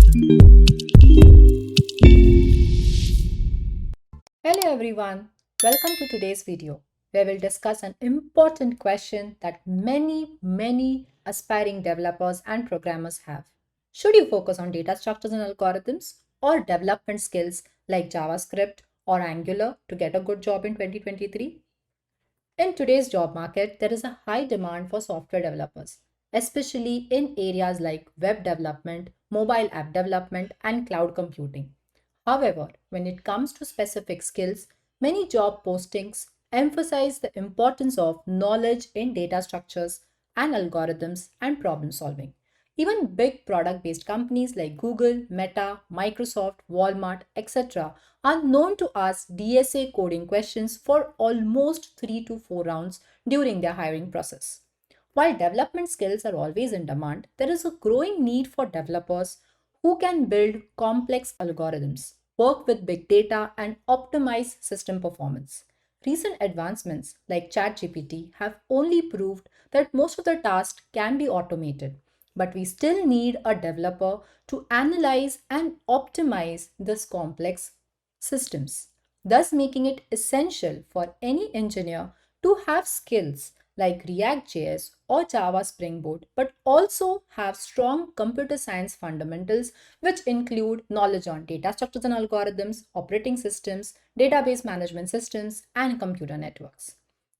Hello everyone, welcome to today's video where we'll discuss an important question that many aspiring developers and programmers have. Should you focus on data structures and algorithms or development skills like JavaScript or Angular to get a good job in 2023? In today's job market, there is a high demand for software developers, especially in areas like web development, mobile app development, and cloud computing. However, when it comes to specific skills, many job postings emphasize the importance of knowledge in data structures and algorithms and problem solving. Even big product based companies like Google, Meta, Microsoft, Walmart, etc., are known to ask DSA coding questions for almost 3 to 4 rounds during their hiring process. While development skills are always in demand, there is a growing need for developers who can build complex algorithms, work with big data, and optimize system performance. Recent advancements like ChatGPT have only proved that most of the tasks can be automated, but we still need a developer to analyze and optimize this complex systems, thus making it essential for any engineer to have skills like React.js or Java Spring Boot, but also have strong computer science fundamentals, which include knowledge on data structures and algorithms, operating systems, database management systems, and computer networks.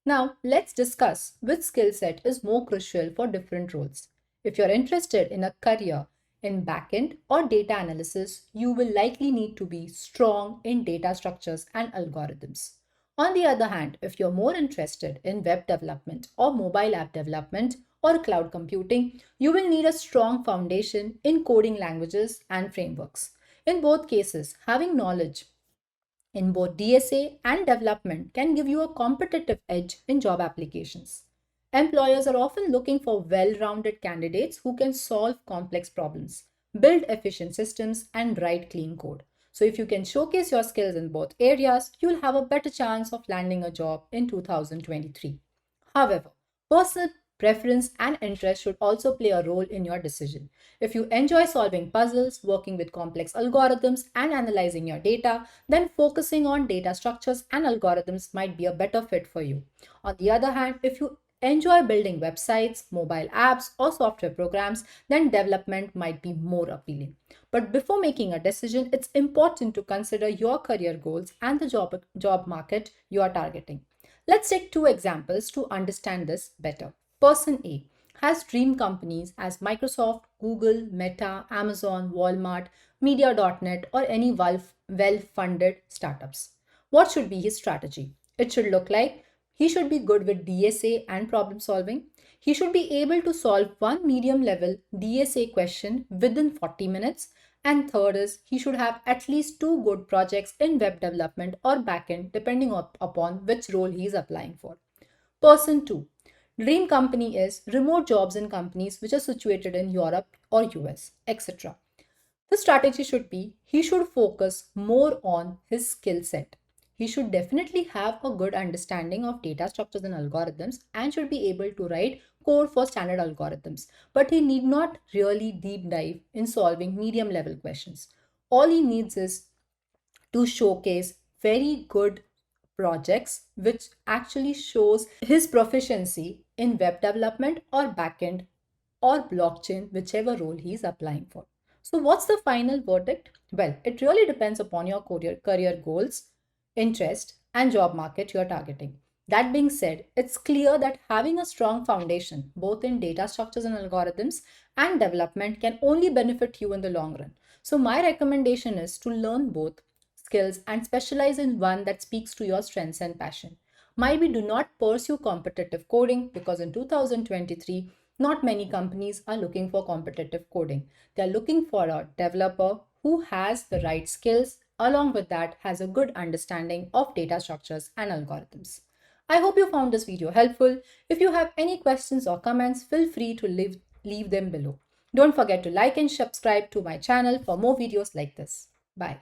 Now, let's discuss which skill set is more crucial for different roles. If you're interested in a career in backend or data analysis, you will likely need to be strong in data structures and algorithms. On the other hand, if you're more interested in web development or mobile app development or cloud computing, you will need a strong foundation in coding languages and frameworks. In both cases, having knowledge in both DSA and development can give you a competitive edge in job applications. Employers are often looking for well rounded candidates who can solve complex problems, build efficient systems, and write clean code. So, if you can showcase your skills in both areas, you'll have a better chance of landing a job in 2023. However, personal preference and interest should also play a role in your decision. If you enjoy solving puzzles, working with complex algorithms, and analyzing your data, then focusing on data structures and algorithms might be a better fit for you. On the other hand, if you enjoy building websites, mobile apps, or software programs, then development might be more appealing. But before making a decision, it's important to consider your career goals and the job market you are targeting. Let's take two examples to understand this better. Person A has dream companies as Microsoft, Google, Meta, Amazon, Walmart, Media.net, or any well funded startups. What should be his strategy? It should look like he should be good with DSA and problem solving. He should be able to solve one medium level DSA question within 40 minutes. And third is he should have at least two good projects in web development or backend, depending upon which role he is applying for. Person 2. Dream company is remote jobs in companies which are situated in Europe or US, etc. The strategy should be he should focus more on his skill set. He should definitely have a good understanding of data structures and algorithms and should be able to write code for standard algorithms. But he need not really deep dive in solving medium level questions. All he needs is to showcase very good projects which actually shows his proficiency in web development or backend or blockchain, whichever role he is applying for. So, what's the final verdict? Well, it really depends upon your career goals, interest, and job market you're targeting. That being said, it's clear that having a strong foundation, both in data structures and algorithms and development, can only benefit you in the long run. So, my recommendation is to learn both skills and specialize in one that speaks to your strengths and passion. Maybe do not pursue competitive coding because in 2023, not many companies are looking for competitive coding. They are looking for a developer who has the right skills, along with that, has a good understanding of data structures and algorithms. I hope you found this video helpful. If you have any questions or comments, feel free to leave them below. Don't forget to like and subscribe to my channel for more videos like this. Bye.